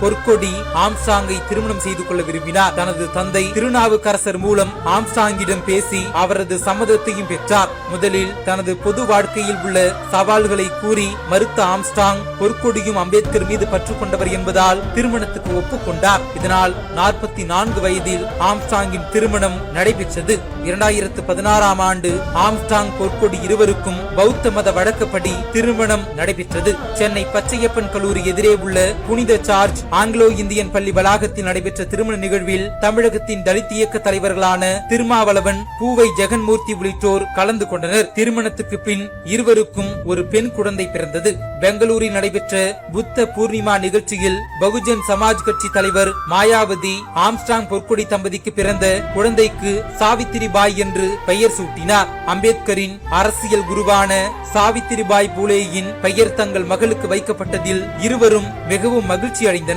பொற்கொடி ஆம்ஸ்ட்ராங்கை திருமணம் செய்து கொள்ள விரும்பினார். தனது தந்தை திருநாவுக்கரசர் மூலம் ஆம்ஸ்ட்ராங்கிடம் பேசி அவரது சம்மதத்தையும் பெற்றார். முதலில் தனது பொது வாழ்க்கையில் உள்ள சவால்களை கூறி மறுத்த ஆம்ஸ்ட்ராங் பொற்கொடியும் அம்பேத்கர் மீது பற்று கொண்டவர் என்பதால் திருமணத்துக்கு ஒப்புக்கொண்டார். இதனால் 44 வயதில் ஆம்ஸ்ட்ராங்கின் திருமணம் நடைபெற்றது. 2016ஆம் ஆண்டு ஆம்ஸ்ட்ராங் பொற்கொடி இருவருக்கும் பௌத்த மத வழக்கப்படி திருமணம் நடைபெற்றது. சென்னை பச்சையப்பன் கல்லூரி எதிரே உள்ள புனித சார்ஜ் ஆங்கிலோ இந்தியன் பள்ளி வளாகத்தில் நடைபெற்ற திருமண நிகழ்வில் தமிழகத்தின் தலித் இயக்க தலைவர்களான திருமாவளவன், பூவை ஜெகன்மூர்த்தி உள்ளிட்டோர் கலந்து கொண்டனர். திருமணத்துக்கு பின் இருவருக்கும் ஒரு பெண் குழந்தை பிறந்தது. பெங்களூரில் நடைபெற்ற புத்த பூர்ணிமா நிகழ்ச்சியில் பகுஜன் சமாஜ் கட்சி தலைவர் மாயாவதி ஆம்ஸ்ட்ராங் பொற்கொடி தம்பதிக்கு பிறந்த குழந்தைக்கு சாவித்திரிபாய் என்று பெயர் சூட்டினார். அம்பேத்கரின் அரசியல் குருவான சாவித்திரிபாய் பூலேயின் பெயர் தங்கள் மகளுக்கு வைக்கப்பட்டதில் இருவரும் மிகவும் மகிழ்ச்சி அடைந்தனர்.